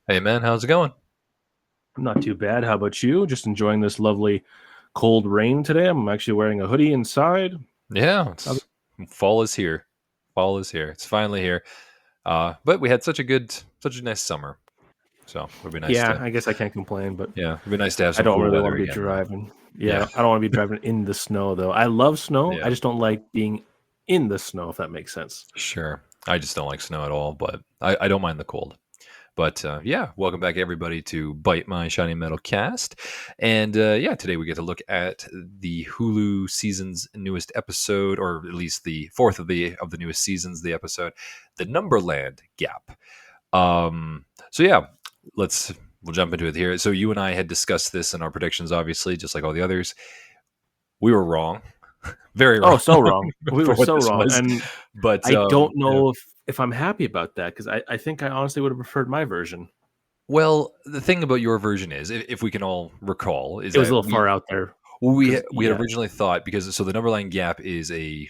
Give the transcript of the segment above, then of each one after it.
Hey man, how's it going? Not too bad. How about you? Just enjoying this lovely cold rain today. I'm actually wearing a hoodie inside. Yeah, How- fall is here. Fall is here. It's finally here. But we had such a nice summer. So it'd be nice Yeah, to I guess I can't complain, but yeah, it'd be nice to have I some don't cool really want weather to be again though. driving. Yeah, Yeah, I don't want to be driving in the snow though. I love snow. I yeah, just don't like being in the snow, if that makes sense. sure. I just don't like snow at all, but I don't mind the cold. But yeah, welcome back everybody to Bite My Shiny Metal Cast, and yeah, today we get to look at the Hulu season's newest episode, or at least the fourth of the newest seasons. The episode, the Numberland Gap. So yeah, we'll jump into it here. So you and I had discussed this in our predictions, obviously, just like all the others. We were wrong, very Oh, wrong so wrong. We for were what so this wrong. was. And But I don't yeah. know if I'm happy about that because I think I honestly would have preferred my version. Well, the thing about your version is, if we can all recall, is It was that a little far out there we had yeah. originally thought because so the Numberland Gap is a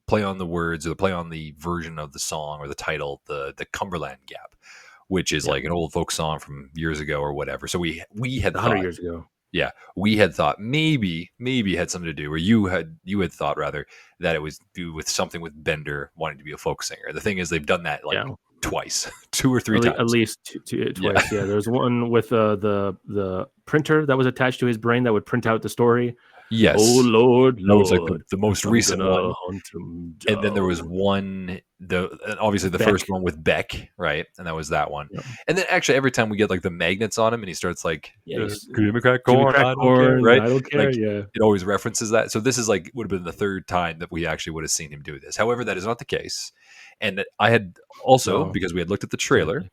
play on the words or the play on the version of the song or the title, the Cumberland Gap, which is Yeah, like an old folk song from years ago or whatever. So we had 100 thought years ago. yeah, we had thought maybe it had something to do, or you had thought rather that it was do with something with Bender wanting to be a folk singer. The thing is, they've done that like Yeah. twice, two or three At times. least Yeah. twice. Yeah, there's one with the printer that was attached to his brain that would print out the story. Oh Yes, Lord, that was like the, Lord, the most I'm recent gonna one, hunt him and then there was down. one obviously the first Beck. one with Beck, right? And that was that one. Yeah, And then actually every time we get like the magnets on him, and he starts like yeah. Give me crack Jimmy corn, I don't care, Crackcorn. right? I don't care. Like Yeah. it always references that. So this is like would have been the third time that we actually would have seen him do this. However, that is not the case. And I had also No, because we had looked at the trailer,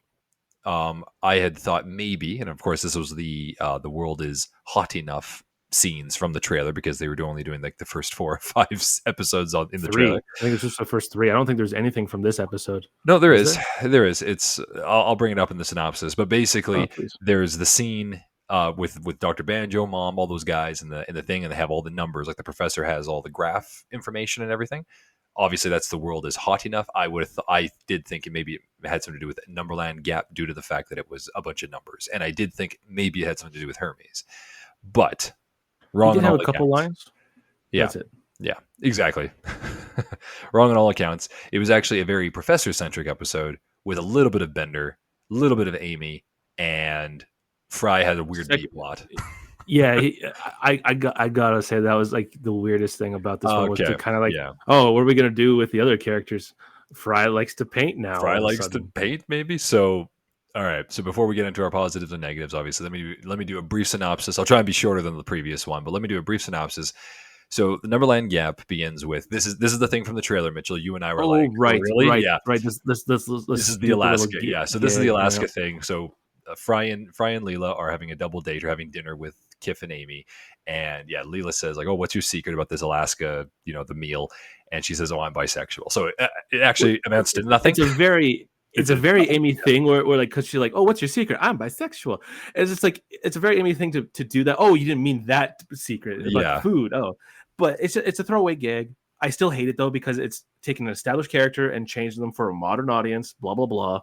sadly. I had thought maybe, and of course this was the world is hot enough scenes from the trailer because they were only doing like the first 4 or 5 episodes in the trailer. Three. I think it's just the first three. I don't think there's anything from this episode. No, there Is is. there? There is. It's. I'll bring it up in the synopsis, but Oh, basically, please. there's the scene with Doctor Banjo, Mom, all those guys in the thing, and they have all the numbers. Like the professor has all the graph information and everything. Obviously, that's the world is hot enough. I did think it maybe it had something to do with Numberland Gap due to the fact that it was a bunch of numbers, and I did think maybe it had something to do with Hermes, but He wrong did on have all a couple accounts. lines. Yeah, That's it. yeah, exactly. Wrong on all accounts. It was actually a very professor centric episode with a little bit of Bender, a little bit of Amy, and Fry had a weird B plot. Yeah, I gotta say that was like the weirdest thing about this one was to Okay, kind of like, yeah. oh, what are we gonna do with the other characters? Fry likes to paint now. Fry All of a likes to sudden, paint, maybe. So, all right. So before we get into our positives and negatives, obviously, let me do a brief synopsis. I'll try and be shorter than the previous one, but let me do a brief synopsis. So the Numberland Gap begins with this is the thing from the trailer, Mitchell. You and I were oh like, oh right, really? Yeah. this This is the stupid little Alaska. Yeah. So this is the gag. Yeah, Alaska thing. So Fry and Leela are having a double date or having dinner with Kif and Amy. And yeah, Leela says like, "Oh, what's your secret about this Alaska? The meal?" And she says, "Oh, I'm bisexual." So it actually amounts to nothing. it's a very It's it's a a very double Amy yeah, thing where like because she's like, oh, what's your secret? I'm bisexual. And it's just like it's a very Amy thing to do that. Oh, you didn't mean that secret about the yeah, food. Oh, but it's a throwaway gag. I still hate it though because it's taking an established character and changing them for a modern audience. Blah blah blah.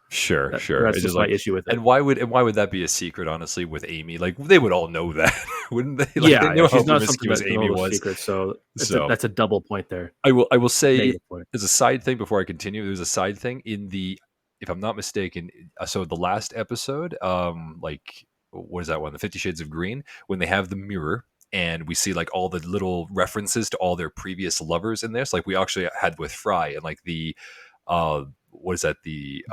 sure, sure. That's It's just just my like, issue with it. and why would that be a secret? Honestly, with Amy, like they would all know that, wouldn't they? Like they Yeah, yeah, know how she's not something promiscuous that's Amy no was. secret. So So that's a double point there. I will say Negative point. as a side thing before I continue, there's a side thing in the if I'm not mistaken, so the last episode, like what is that one? The 50 Shades of Green, when they have the mirror and we see like all the little references to all their previous lovers in this, like we actually had with Fry and like what is that? The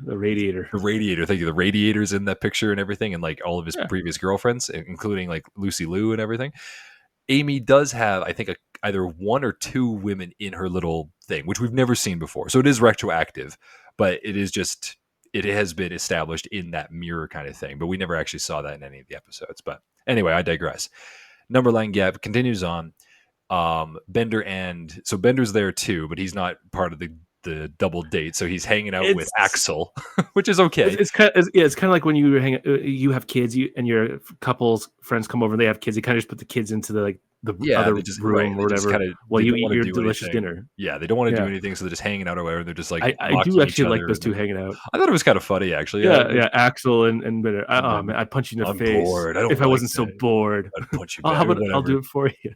radiator. The radiator. Thank you. The radiators in that picture and everything, and like all of his Yeah, previous girlfriends, including like Lucy Liu and everything. Amy does have, I think, either one or two women in her little thing, which we've never seen before. So it is retroactive, but it is just it has been established in that mirror kind of thing. But we never actually saw that in any of the episodes. But anyway, I digress. Numberline Gap continues on. Bender and so Bender's there too, but he's not part of the double date. So he's hanging out with it's Axel, which is okay. it's kind of like when you have kids, and your couples friends come over and they have kids. You kind of just put the kids into the like the Yeah, other they just right. room or They just whatever kind of while they you don't eat want to your do delicious anything. dinner. Yeah, they don't want to do Yeah, anything, so they're just hanging out or whatever. They're just like I do mocking each actually like other, those and two then hanging out. I thought it was kind of funny actually. Yeah, Yeah, yeah, Axel and Bender. and Oh then man, I'd punch you in the I'm face bored. I don't if I like wasn't so that. bored. I'd punch you Oh, back how or about I'll whatever. do it for you?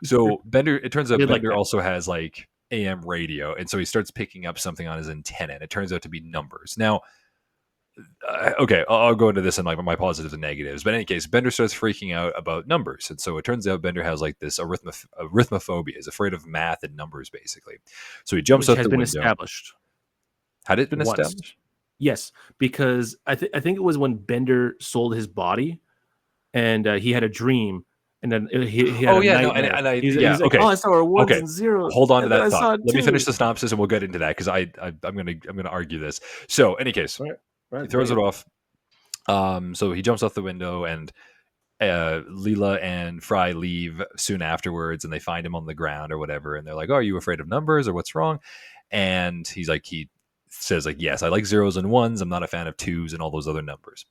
So Bender, it turns I out did like Bender that. also has like AM radio, and so he starts picking up something on his antenna, and it turns out to be numbers. Now, okay, I'll go into this in like my positives and negatives, but in any case, Bender starts freaking out about numbers, and so it turns out Bender has like this arithmophobia, is afraid of math and numbers, basically. So he jumps Which out has the been window. established Had it been once. established? Yes, because I think it was when Bender sold his body and he had a dream, and then he had Oh a yeah, no, nightmare. yeah, He's like, okay, oh, I saw ones okay. and zeros, Hold on to and then that I thought. saw Let me finish two. the synopsis, and we'll get into that because I'm gonna argue this. So, any case, Right, he bring throws it it. off. So he jumps off the window, and Leela and Fry leave soon afterwards, and they find him on the ground or whatever, and they're like, "Oh, are you afraid of numbers or what's wrong?" And he says like, "Yes, I like zeros and ones. I'm not a fan of twos and all those other numbers."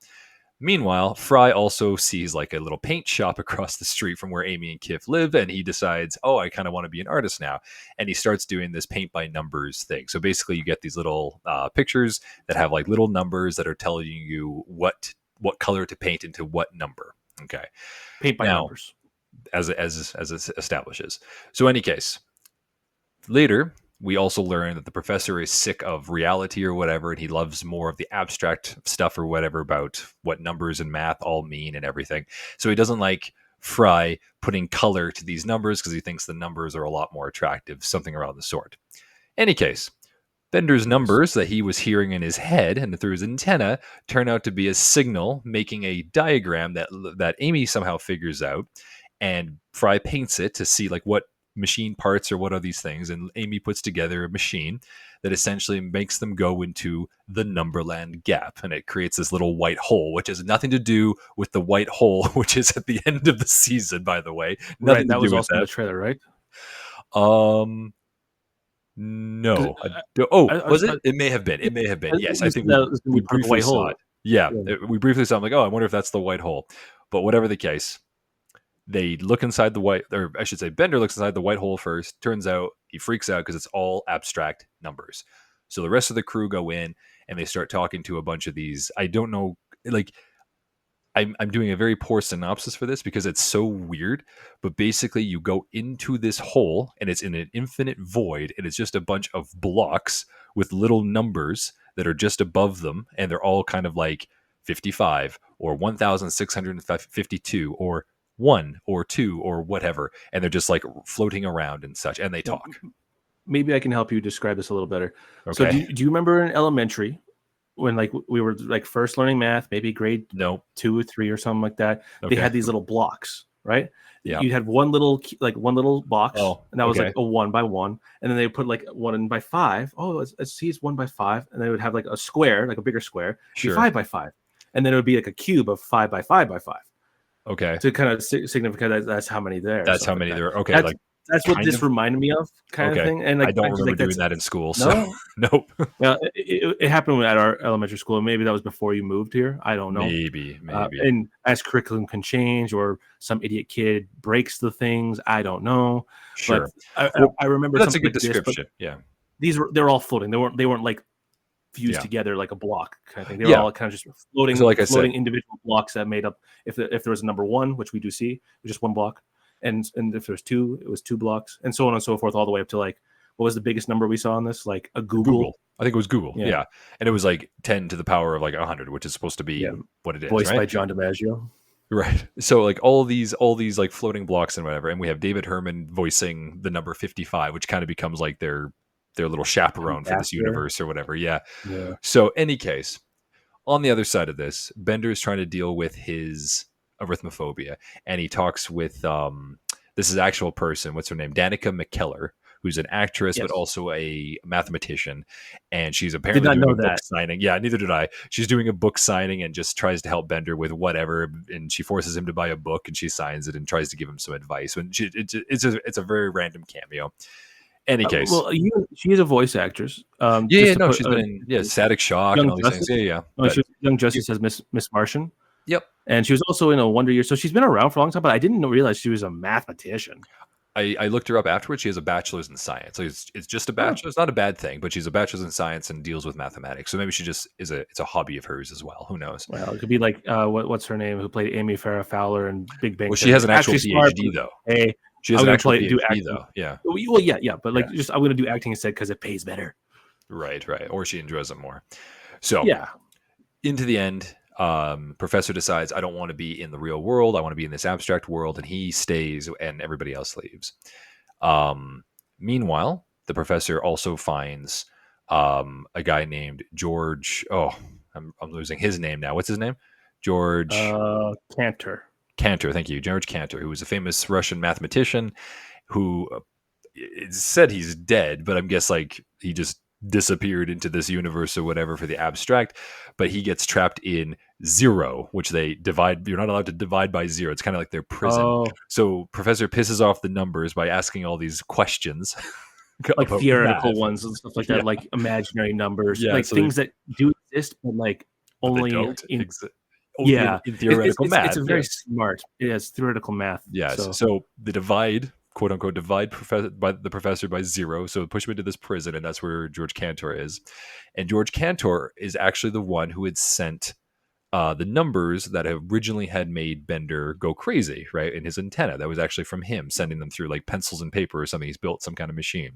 Meanwhile, Fry also sees like a little paint shop across the street from where Amy and Kif live, and he decides, oh, I kind of want to be an artist now. And he starts doing this paint by numbers thing. So basically, you get these little pictures that have like little numbers that are telling you what color to paint into what number. Okay. Paint by Now, numbers. as it establishes. So, any case, later, we also learn that the professor is sick of reality or whatever, and he loves more of the abstract stuff or whatever about what numbers and math all mean and everything. So he doesn't like Fry putting color to these numbers because he thinks the numbers are a lot more attractive, something around the sort. Any case, Bender's Yes. numbers that he was hearing in his head and through his antenna turn out to be a signal making a diagram that Amy somehow figures out, and Fry paints it to see like what machine parts or what are these things, and Amy puts together a machine that essentially makes them go into the Numberland gap, and it creates this little white hole, which has nothing to do with the white hole which is at the end of the season, by the way. Right, Nothing to that do was with also in the that. trailer, right? um 'Cause no. Oh, I was was it? It may have been. It may have been. Yes, I you said think that was gonna we be part of the briefly white saw it. hole. Yeah, Yeah. we briefly saw. I'm like, oh, I wonder if that's the white hole. But whatever the case, they look inside the white, or I should say, Bender looks inside the white hole first. Turns out he freaks out because it's all abstract numbers. So the rest of the crew go in and they start talking to a bunch of these. I don't know, like I'm doing a very poor synopsis for this because it's so weird. But basically, you go into this hole and it's in an infinite void, and it's just a bunch of blocks with little numbers that are just above them, and they're all kind of like 55 or 1652 or 1 or 2 or whatever, and they're just like floating around and such, and they Yeah, talk. maybe I can help you describe this a little better. So Okay. do you remember in elementary when like we were like first learning math, maybe grade No. 2 or 3 or something like that, they Okay. had these little blocks, right? Yeah. You had one little one little box, Oh, and that was like okay. a 1 by 1, and then they put like 1 by 5. Oh, it's 1 by 5, and they would have like a square, like a bigger square, be Sure. 5 by 5, and then it would be like a cube of 5 by 5 by 5 Okay. to kind of signify that's how many there, That's stuff how like many that. there are. Okay. That's Like that's what kind this of. reminded me of, kind of Okay. thing, and I like don't I'm just remember like doing that's that in school. So no. nope. Well, it happened at our elementary school. Maybe that was before you moved here. I don't know. Maybe. And as curriculum can change, or some idiot kid breaks the things, I don't know. But Sure. I, I Well, I remember but that's a something good like this. But description. Yeah. they're all floating. They weren't like fused Yeah. together like a block kind of thing. They were Yeah. all kind of just So like I floating said, individual blocks that made up. If there was a number 1, which we do see, it was just one block, and if there's 2, it was 2 blocks, and so on and so forth, all the way up to like what was the biggest number we saw on this? Like a Google. Google. I think it was Google. Yeah, Yeah. And it was like 10 to the power of like 100, which is supposed to yeah. be what it is, Voiced right? by John DiMaggio. Right. So like all these like floating blocks and whatever, and we have David Herman voicing the number 55, which kind of becomes like their little chaperone for this Ambassador. universe or whatever. Yeah. Yeah. So any case, on the other side of this, Bender is trying to deal with his arithmophobia, and he talks with this is actual person. What's her name? Danica McKellar, who's an actress but Yes. also a mathematician, and she's Did apparently not doing know a book that. signing. Yeah, neither did I. She's doing a book signing and just tries to help Bender with whatever, and she forces him to buy a book, and she signs it and tries to give him some advice. When it's a very random cameo. Any case, Well, she is a voice actress. yeah, Just to no, put she's been in Static Shock and Young all these things. Justice. Yeah, yeah. Oh, But she was Young you, Justice as Miss Martian. Yep. And she was also in a Wonder Year. So she's been around for a long time, but I didn't realize she was a mathematician. I looked her up afterwards. She has a bachelor's in science. So it's just a Huh. bachelor's. Not a bad thing, but she's a bachelor's in science and deals with mathematics. So maybe she just it's a hobby of hers as well. Who knows? Well, it could be like what's her name, who played Amy Farrah Fowler in Big Bang Well, she Theory. has an actual Actually smart. PhD though. Hey, She has I'm an gonna actual do PhD acting. though. Yeah. Well, yeah, but like Yeah. just I'm gonna do acting instead because it pays better. Right. Or she enjoys it more. So Yeah. into the end, Professor decides I don't want to be in the real world. I want to be in this abstract world, and he stays, and everybody else leaves. Meanwhile, the professor also finds a guy named George. Oh, I'm losing his name now. What's his name? George Cantor. Cantor. Thank you, George Cantor, who was a famous Russian mathematician who it's said he's dead, but I'm guess like he just disappeared into this universe or whatever for the abstract. But he gets trapped in zero, which they divide. You're not allowed to divide by zero. It's kind of like their prison. Oh, So Professor pisses off the numbers by asking all these questions like about theoretical math. ones and stuff like Yeah, that, like imaginary numbers, yeah. like So they, things that do exist, but like but they only don't. in Only yeah. in theoretical It's math. a Yeah. very smart. It has theoretical math. Yes. So So the divide, quote unquote, divide by the professor by zero. So push him into this prison, and that's where George Cantor is. And George Cantor is actually the one who had sent the numbers that originally had made Bender go crazy, right? In his antenna. That was actually from him sending them through like pencils and paper or something. He's built some kind of machine. In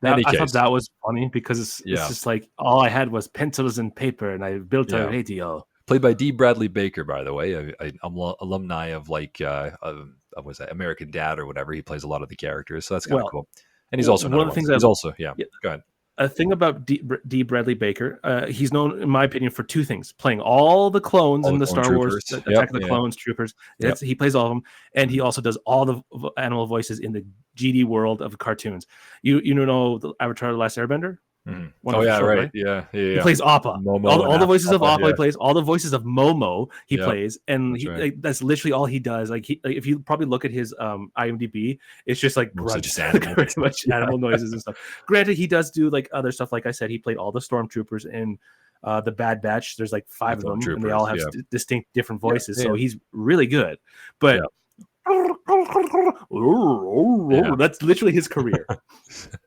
that any I thought case, that was funny because it's yeah. just like all I had was pencils and paper, and I built a Yeah. radio. Played by D. Bradley Baker, by the way, alumni of like of was that American Dad or whatever. He plays a lot of the characters, so that's kind of Well, cool. And he's also one another of the one. things I He's also yeah. yeah, Go ahead. a thing about D. Bradley Baker, he's known, in my opinion, for two things: playing all the clones All in the the clone Star Wars troopers. Yep. Attack of the Yeah. Clones troopers. Yep. He plays all of them, and he Mhm. also does all the animal voices in the GD world of cartoons. You know the Avatar: The Last Airbender? Mhm. Oh Wonderful yeah, show, right. right? Yeah. He plays Appa. Momo and All the voices of Appa. Appa he Yeah. plays. All the voices of Momo he Yep. plays, and That's right. like, that's literally all he does. Like, if you probably look at his IMDb, it's just like Mostly grunts, just animals. pretty much Yeah. animal noises and stuff. Granted, he does do like other stuff. Like I said, he played all the stormtroopers in the Bad Batch. There's like The 5 of clone them, and they all troopers. have Yeah. distinct different Yeah. voices. Yeah. So he's really good. But Yeah. Yeah. that's literally his career.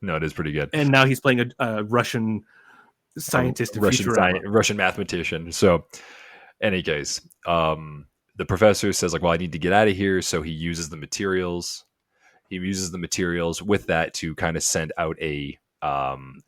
No, it is pretty good. And now he's playing a Russian scientist in Futurama. Russian mathematician. So, any case, the professor says like, "Well, I need to get out of here," so he uses the materials. He uses the materials with that to kind of send out a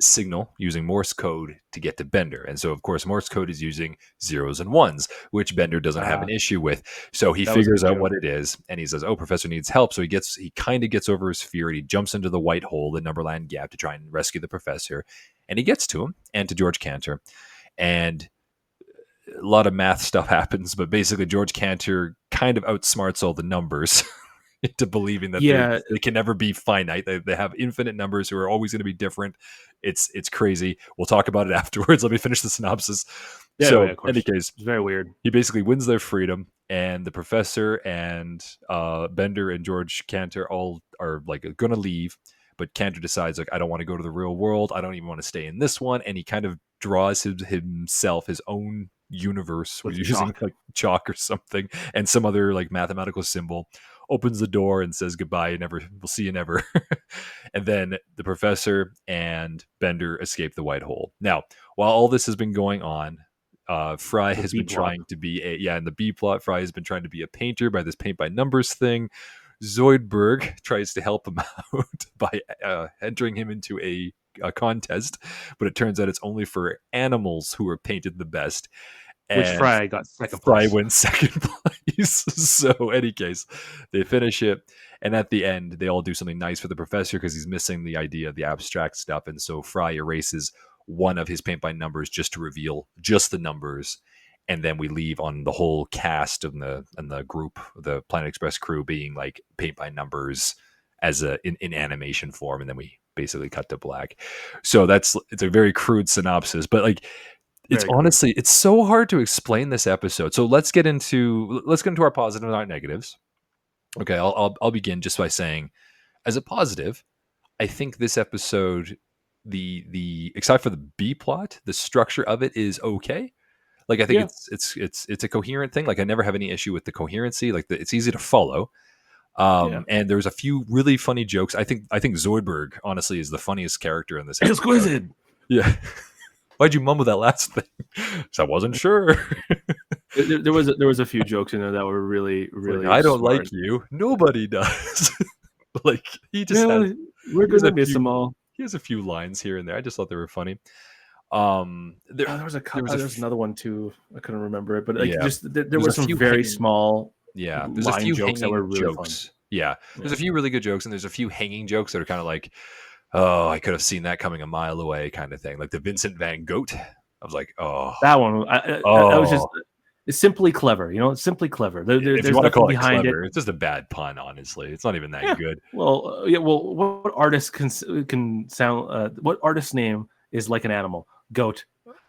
signal using Morse code to get to Bender. And so, of course, Morse code is using zeros and ones, which Bender doesn't have an issue with. So he That was a figures good out joke. what it is, and he says, "Oh, Professor needs help." So he kind of gets over his fear, and he jumps into the white hole, the Numberland Gap, to try and rescue the professor. And he gets to him and to George Cantor, and a lot of math stuff happens, but basically George Cantor kind of outsmarts all the numbers into believing that Yeah, they can never be finite. They have infinite numbers who are always going to be different. It's crazy. We'll talk about it afterwards. Let me finish the synopsis. yeah, So, of in any course. case, It's very weird. he basically wins their freedom, and the professor and Bender and George Cantor all are like going to leave. But Cantor decides like I don't want to go to the real world. I don't even want to stay in this one, and he kind of draws himself his own universe With using chalk. like chalk or something and some other like mathematical symbol, opens the door and says goodbye, never, we'll see you never. And then the professor and Bender escape the white hole. Now, while all this has been going on, Fry The has B been plot. trying to be in the B plot, Fry has been trying to be a painter by this paint by numbers thing. Zoidberg tries to help him out by entering him into a contest, but it turns out it's only for animals who are painted the best. Which And Fry got second Fry place. wins second place. So, any case, they finish it, and at the end, they all do something nice for the professor because he's missing the idea of the abstract stuff, and so Fry erases one of his paint by numbers just to reveal just the numbers, and then we leave on the whole cast and the group, the Planet Express crew, being like paint by numbers as in animation form, and then we basically cut to black. So it's a very crude synopsis, but like it's Very crude. honestly it's so hard to explain this episode. So let's get into our positives and our negatives. Okay, I'll begin just by saying, as a positive, I think this episode, the except for the B plot, the structure of it is okay. Like I think Yeah, it's a coherent thing. Like I never have any issue with the coherency. Like it's easy to follow. yeah. And there's a few really funny jokes. I think Zoidberg honestly is the funniest character in this episode. Exquisite. Yeah. Why'd you mumble that last thing? 'Cause I wasn't sure. There was a few jokes in there that were really Like really I don't like smart. you. Nobody does. Like he just Yeah, has we're he has gonna a miss few them all. he has a few lines here and there. I just thought they were funny. There There was there was a there's another one too. I couldn't remember it, but like yeah. just there There's were a some few very hanging small yeah. There's a line few jokes that were hanging really fun. jokes. Yeah. There's Yeah, a few really good jokes and there's a few hanging jokes that are kind of like, oh, I could have seen that coming a mile away, kind of thing. Like the Vincent Van Gogh. I was like, oh, that one. I was just oh. it's simply clever. It's simply clever. If you There's want to nothing call it behind it. clever, it's just a bad pun. Honestly, it's not even that Yeah. good. Well, yeah. Well, what artist can sound? What artist's name is like an animal? Goat.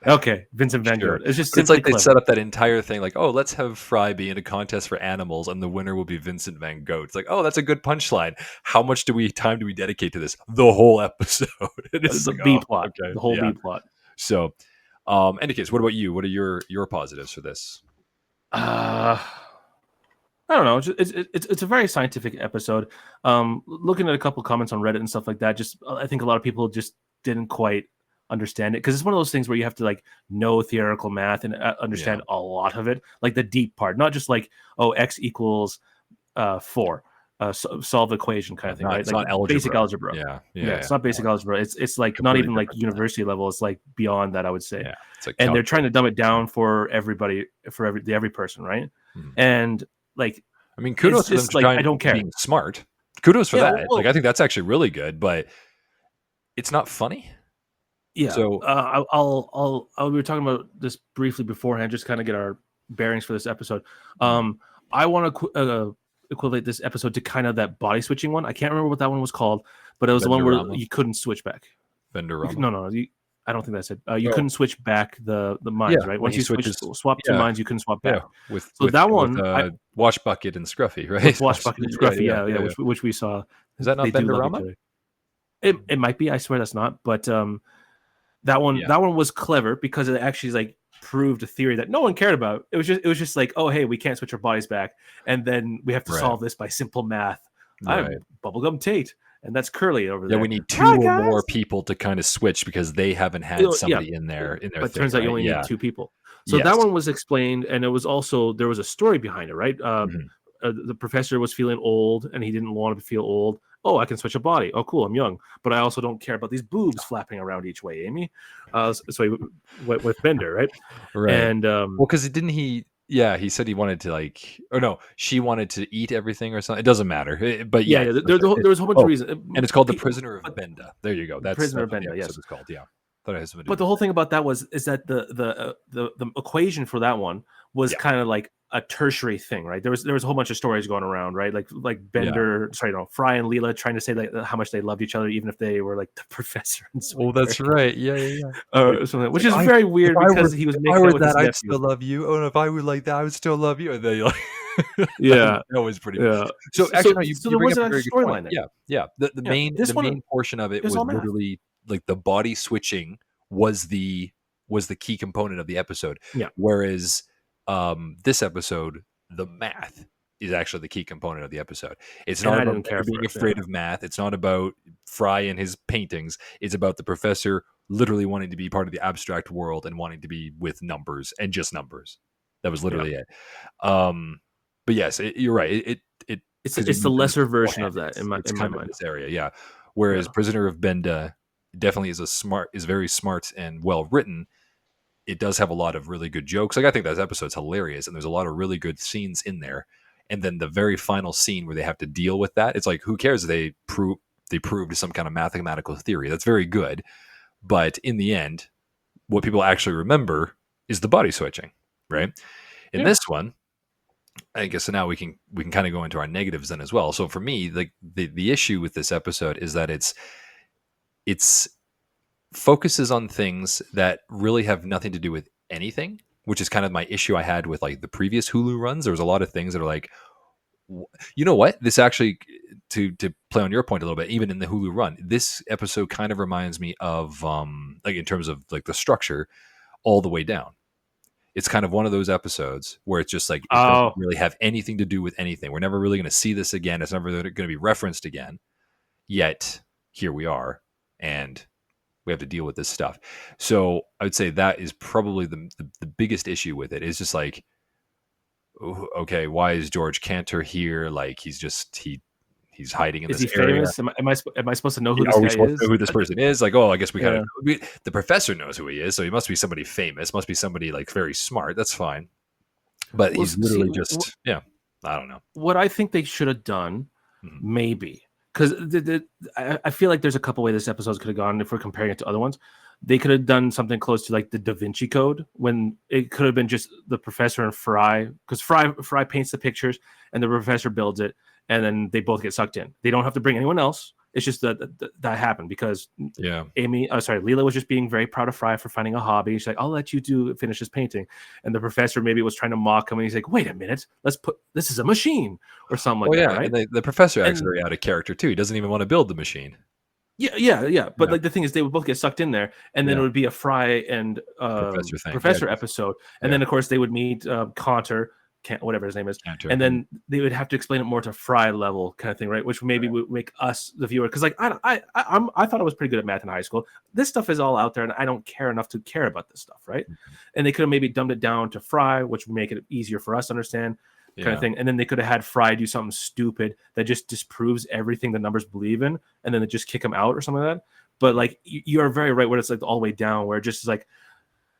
Okay, Vincent Van Gogh. Sure. It's just But it's simply like they clever. set up that entire thing like, oh, let's have Fry be in a contest for animals and the winner will be Vincent Van Gogh. It's like, oh, that's a good punchline. How much time do we dedicate to this? The whole episode. And it's just The like, B oh, plot, okay. the whole Yeah. B plot. So, any case, what about you? What are your positives for this? I don't know. It's a very scientific episode. Looking at a couple comments on Reddit and stuff like that, just I think a lot of people just didn't quite understand it because it's one of those things where you have to like know theoretical math and understand a lot of it, like the deep part, not just like x equals 4, solve the equation kind of thing, right? It's Like not algebra. basic algebra. Yeah. It's not basic algebra. It's like not Completely even like different. university level. It's like beyond that, I would say. Yeah. It's like And they're trying to calculus. dumb it down for everybody, for every person, right? Mhm. And like I mean, it's kudos to them just for like I don't care. being smart. Kudos for Yeah, that. well, Like, I think that's actually really good, but it's not funny. yeah. So We were talking about this briefly beforehand, just kind of get our bearings for this episode. Mhm. I want to equate this episode to kind of that body switching one. I can't remember what that one was called, but it was the one where Benderama? you couldn't switch back. Benderama? No. I don't think that's it. You Oh. couldn't switch back the minds, right? When Once he you switches swap two yeah, minds, you couldn't swap back. with So that one, Wash Bucket and Scruffy, right? with Wash Bucket and Scruffy, yeah, Yeah. which we saw. Is that They not do love each Benderama? other. It might be. I swear that's not. But that Yeah. one was clever because it actually like proved a theory that no one cared about. It was just like, oh hey, we can't switch our bodies back, and then we have to Right. solve this by simple math. Right. I'm Bubblegum Tate, and that's Curly over Yeah, there. we need 2 Hi, or guys. more people to kind of switch because they haven't had somebody in their But thing, turns out you right? only Yeah. need 2 people. So Yes. that one was explained, and it was also there was a story behind it, right? Mhm. The professor was feeling old, and he didn't want to feel old. Oh, I can switch a body. Oh, cool, I'm young, but I also don't care about these boobs flapping around each way, Amy. So he went with Bender, right? Right. And Well, because didn't he? Yeah, he said he wanted to like, or no, she wanted to eat everything or something. It doesn't matter. But yeah, yeah, that's there right. was a whole bunch of reasons. And it's called The Prisoner of Benda. There you go. That's Prisoner of what the Benda, episode yes. is called. Yeah, thought it has something to But do the whole thing about that is that the equation for that one was kind of like a tertiary thing, right? There was a whole bunch of stories going around, right? Like Bender, Fry and Leela trying to say like how much they loved each other, even if they were like the professor and Well, that's right. Yeah. or something, which is very weird because he was if making I out were with his that, I'd nephew. still love you. Oh, and if I were like that, I would still love you. And then you're like, Yeah, that was pretty. yeah. So actually, no, you there bring up wasn't a a very good storyline point. then. Yeah. The main portion of it was all math. literally like the body switching was the key component of the episode. Yeah. Whereas this episode, the math is actually the key component of the episode. It's And not I about didn't care being for it, afraid of math. It's not about Fry and his paintings. It's about the professor literally wanting to be part of the abstract world and wanting to be with numbers and just numbers. That was literally it. But yes, you're right. It's the lesser version of that in my kind of mind. this area, yeah. Whereas Prisoner of Benda definitely is very smart and well written. It does have a lot of really good jokes. Like I think that episode's hilarious, and there's a lot of really good scenes in there. And then the very final scene where they have to deal with that, it's like who cares? They proved some kind of mathematical theory. That's very good, but in the end, what people actually remember is the body switching, right? In this one, I guess so now we can kind of go into our negatives then as well. So for me, like the issue with this episode is that it's focuses on things that really have nothing to do with anything, which is kind of my issue I had with like the previous Hulu runs. There was a lot of things that are like, you know what? This actually, to play on your point a little bit, even in the Hulu run, this episode kind of reminds me of like in terms of like the structure, All the Way Down. It's kind of one of those episodes where it's just like it doesn't Oh, really have anything to do with anything. We're never really going to see this again. It's never going to be referenced again. Yet here we are, and we have to deal with this stuff. So I would say that is probably the biggest issue with it. Is just like, okay, why is George Cantor here? Like he's hiding in is this he area. famous? Am I supposed to know who Yeah, this are we guy supposed to is? know who this person is? Like, oh, I guess we kind of Yeah. the professor knows who he is, so he must be somebody famous, must be somebody like very smart. That's fine. But Well, he's see, literally just yeah, I don't know. what I think they should have done, Mhm. maybe, because I feel like there's a couple ways this episode could have gone if we're comparing it to other ones. They could have done something close to like the Da Vinci Code, when it could have been just the professor and Fry, because Fry paints the pictures and the professor builds it, and then they both get sucked in. They don't have to bring anyone else. It's just that happened because Yeah. Leela was just being very proud of Fry for finding a hobby. She's like, I'll let you finish this painting. And the professor maybe was trying to mock him, and he's like, wait a minute, this is a machine or something like Oh that, yeah, right? and the professor acts And very out of character too. He doesn't even want to build the machine. yeah. But Yeah. like the thing is, they would both get sucked in there, and then Yeah. it would be a Fry and Professor thing. Yeah. professor episode, and Yeah. then of course they would meet Cantor, whatever his name is, Cantor. and then they would have to explain it more to Fry level kind of thing, right? Which maybe would make us the viewer, because like I thought I was pretty good at math in high school. This stuff is all out there, and I don't care enough to care about this stuff, right? And they could have maybe dumbed it down to Fry, which would make it easier for us to understand. Kind of Yeah. thing, and then they could have had Fry do something stupid that just disproves everything the numbers believe in, and then they just kick him out or something like that. But like you are very right, where it's like all the way down, where it just is like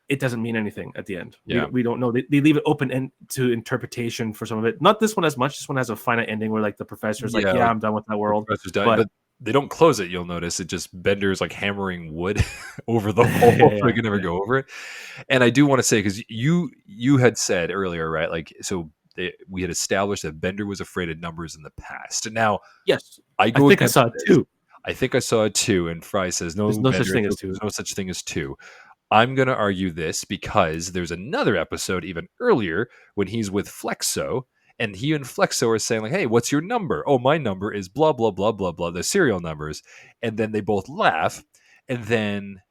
it doesn't mean anything at the end. Yeah. We don't know. They leave it open to interpretation for some of it. Not this one as much. This one has a finite ending where like the professor's like, Yeah, I'm done with that world. Professor's done, But but they don't close it. You'll notice it just Bender's like hammering wood over the hole so he can never go over it. And I do want to say, because you had said earlier, right? Like so. We had established that Bender was afraid of numbers in the past. And now yes, I I go think I against saw it this. too. I think I saw it too. And Fry says, no, There's no such Bender, thing as two. there's no such thing as two. I'm going to argue this because there's another episode even earlier when he's with Flexo, and he and Flexo are saying like, hey, what's your number? Oh, my number is blah, blah, blah, blah, blah, the serial numbers. And then they both laugh. And then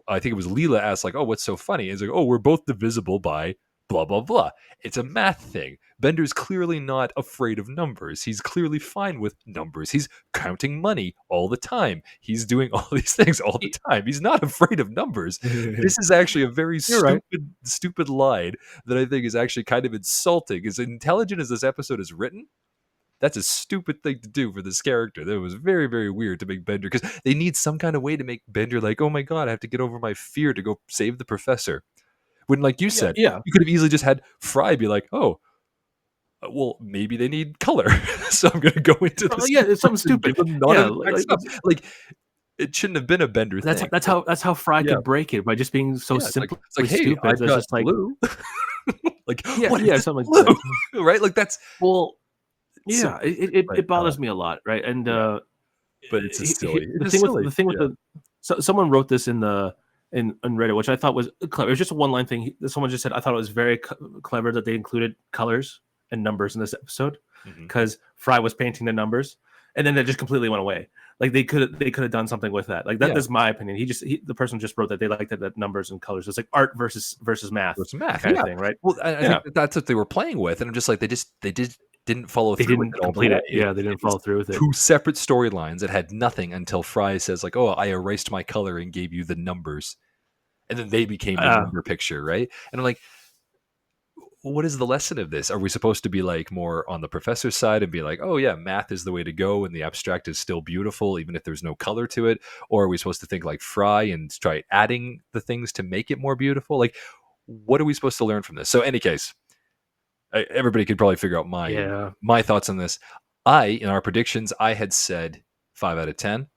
I think it was Leela asked like, oh, what's so funny? It's like, oh, we're both divisible by blah, blah, blah. It's a math thing. Bender's clearly not afraid of numbers. He's clearly fine with numbers. He's counting money all the time. He's doing all these things all the time. He's not afraid of numbers. This is actually a very You're right. stupid line that I think is actually kind of insulting. As intelligent as this episode is written, that's a stupid thing to do for this character. That was very, very weird to make Bender, because they need some kind of way to make Bender like, oh my god, I have to get over my fear to go save the professor. When, like you said, Yeah. you could have easily just had Fry be like, oh, well, maybe they need color, so I'm going to go into this. Yeah, it's something stupid. Give them Yeah, stuff. Like it shouldn't have been a Bender thing. that's how Fry Yeah. could break it, by just being so Yeah, simple. it's like, hey, stupid. I've It's got just like blue. Like, yeah, what is yeah, this something blue? like that. Right? Like that's Well, so, yeah, it but, bothers me a lot, right? And yeah. But it's just silly. the It's thing silly. with Yeah. someone wrote this in Reddit, which I thought was clever. It was just a one line thing. Someone just said, I thought it was very clever that they included colors and numbers in this episode, because Fry was painting the numbers, and then that just completely went away. Like they could have done something with that. Like that's my opinion. The person just wrote that they liked that numbers and colors. It's like art versus math. Versus math, kind yeah. of thing, right? Well, I think that's what they were playing with, and I'm just like, they didn't follow They through with didn't it all the complete it. way. Yeah, they didn't follow through with it. Two separate storylines that had nothing until Fry says like, oh, I erased my color and gave you the numbers, and then they became the number picture, right? And I'm like, what is the lesson of this? Are we supposed to be like more on the professor's side and be like, oh yeah, math is the way to go and the abstract is still beautiful even if there's no color to it? Or are we supposed to think like Fry and try adding the things to make it more beautiful? Like, what are we supposed to learn from this? So any case, everybody could probably figure out my thoughts on this. In our predictions, I had said 5 out of 10.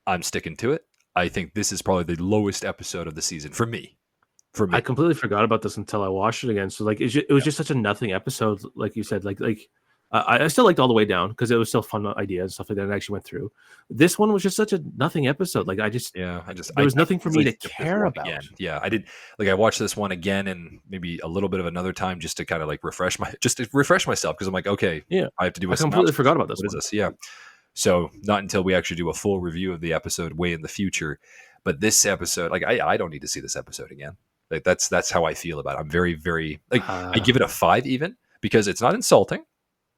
I'm sticking to it. I think this is probably the lowest episode of the season for me. I completely forgot about this until I watched it again. So like it was just such a nothing episode, like you said. Like I still liked All the Way Down because it was still fun ideas and stuff like that. And actually went through. This one was just such a nothing episode. Like there was nothing for me to care about. Again. Yeah, I did. Like I watched this one again and maybe a little bit of another time just to kind of like refresh myself, because I'm like, okay, yeah, I have to do. I completely forgot about this. What is this? Yeah. So not until we actually do a full review of the episode way in the future. But this episode, like I don't need to see this episode again. Like that's how I feel about it. I'm very, very like I Uh, give it a 5 even because it's not insulting,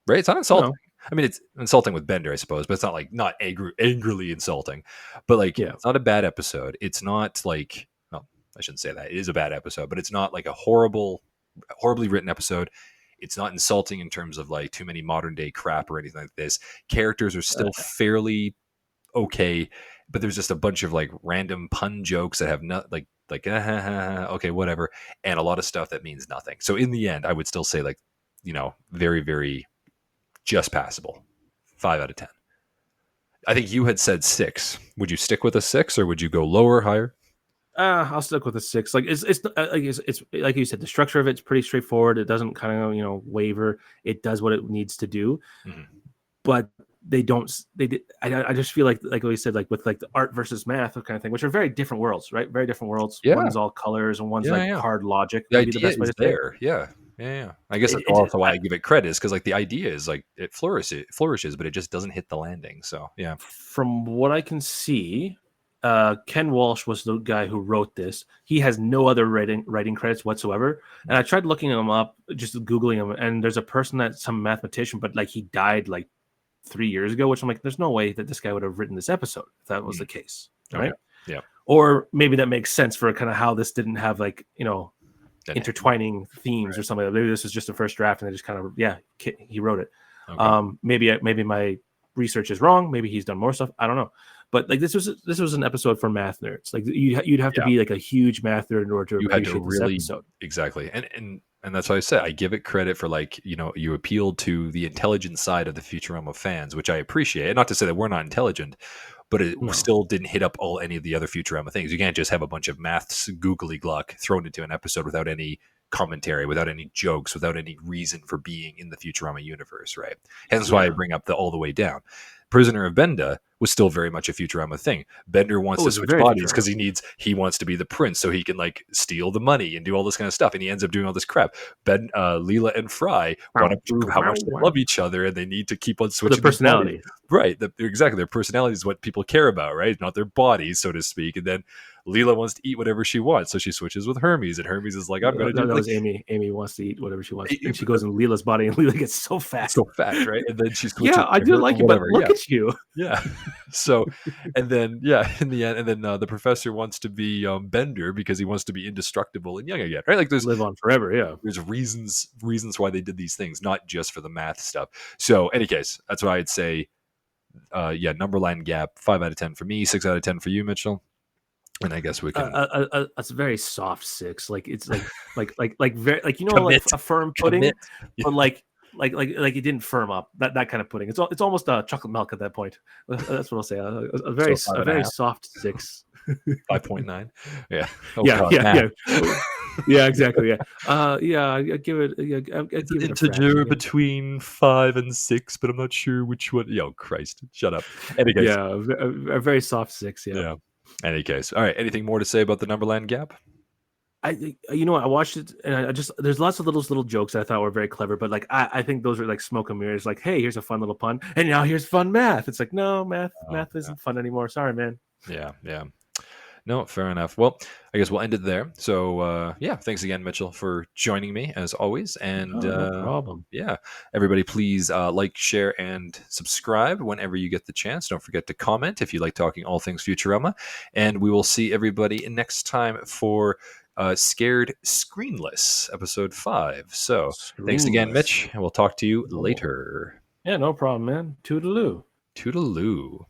right? It's not insulting. no, I mean, it's insulting with Bender, I suppose, but it's not like not angrily insulting. But like, yeah, it's not a bad episode. It's not like, well, I shouldn't say that. It is a bad episode, but it's not like a horribly written episode. It's not insulting in terms of like too many modern day crap or anything like this. Characters are still fairly okay, but there's just a bunch of like random pun jokes that have not like okay, whatever, and a lot of stuff that means nothing. So in the end, I would still say like, very, very just passable. 5 out of 10. I think you had said 6. Would you stick with a 6 or would you go lower, higher? I'll stick with a 6. Like it's like you said, the structure of it's pretty straightforward. It doesn't kind of waver. It does what it needs to do, Mm-hmm. but they don't. They did. I just feel like we said, like with like the art versus math kind of thing, which are very different worlds, right? Very different worlds. Yeah, One's all colors and one's yeah, like yeah. hard logic. The Maybe the idea best way is to say it. there. Yeah, yeah, yeah. I guess that's also why I give it credit, is because like the idea is like it flourishes, but it just doesn't hit the landing. So yeah. From what I can see, Ken Walsh was the guy who wrote this. He has no other writing credits whatsoever. And I tried looking him up, just googling him, and there's a person that's some mathematician, but like he died like 3 years ago, which I'm like, there's no way that this guy would have written this episode if that was the case, Okay. right? Yeah. Or maybe that makes sense for kind of how this didn't have like Then- intertwining themes or something. Maybe this was just a first draft and they just kind of he wrote it. Okay. Maybe my research is wrong. Maybe he's done more stuff. I don't know. But like this was an episode for math nerds. Like you'd have to be like a huge math nerd in order to You had to appreciate this really episode. exactly, and that's why I said I give it credit for like you appealed to the intelligent side of the Futurama fans, which I appreciate. Not to say that we're not intelligent, but it No. still didn't hit up any of the other Futurama things. You can't just have a bunch of maths googly gluck thrown into an episode without any commentary, without any jokes, without any reason for being in the Futurama universe, right? Hence why I bring up the all the way down. Prisoner of Benda was still very much a Futurama thing. Bender wants to it's switch very bodies Futurama. because he wants to be the prince, so he can like steal the money and do all this kind of stuff, and he ends up doing all this crap. Leela and Fry want to prove how much they love each other, and they need to keep on switching The their bodies. personality. Right, exactly. Their personality is what people care about, right? Not their bodies, so to speak. And then Leela wants to eat whatever she wants, so she switches with Hermes, and Hermes is like, "I'm going to do." That Like, was Amy. Amy wants to eat whatever she wants, and she goes in Leela's body, and Leela gets so fat. so fat, right? And then she switches. Yeah, I to do her, like it, but whatever. look Yeah. at you. Yeah. So, and then in the end, and then the professor wants to be Bender because he wants to be indestructible and young again, right? Like Live on forever. Yeah. there's reasons why they did these things, not just for the math stuff. So, any case, that's why I'd say, Numberland gap 5 out of 10 for me, 6 out of 10 for you, Mitchell. And I guess we can It's a very soft 6. Like it's like very like Commit. like a firm pudding, commit. but like it didn't firm up. That kind of pudding. It's almost chocolate milk at that point. That's what I'll say. A very So 5.5. soft 6. 5.9. Yeah. Oh, Yeah, God, yeah, math. yeah, exactly. Yeah. I give it. Yeah, I'd give it a Integer fraction. between 5 and 6, but I'm not sure which one. Yo, Christ, shut up. Any case, Yeah, a very soft 6. Yeah. yeah. Any case, all right. Anything more to say about the Numberland gap? I watched it and I just there's lots of little jokes that I thought were very clever, but like I think those are like smoke and mirrors. Like, hey, here's a fun little pun, and now here's fun math. It's like, no, math isn't fun anymore. Sorry, man. Yeah, yeah. No, fair enough. Well, I guess we'll end it there. So, thanks again, Mitchell, for joining me as always. And No problem. yeah, everybody, please like, share, and subscribe whenever you get the chance. Don't forget to comment if you like talking all things Futurama. And we will see everybody next time for Scared Screenless, episode 5. So, thanks again, Screenless. Mitch, and we'll talk to you later. Yeah, no problem, man. Toodaloo. Toodaloo.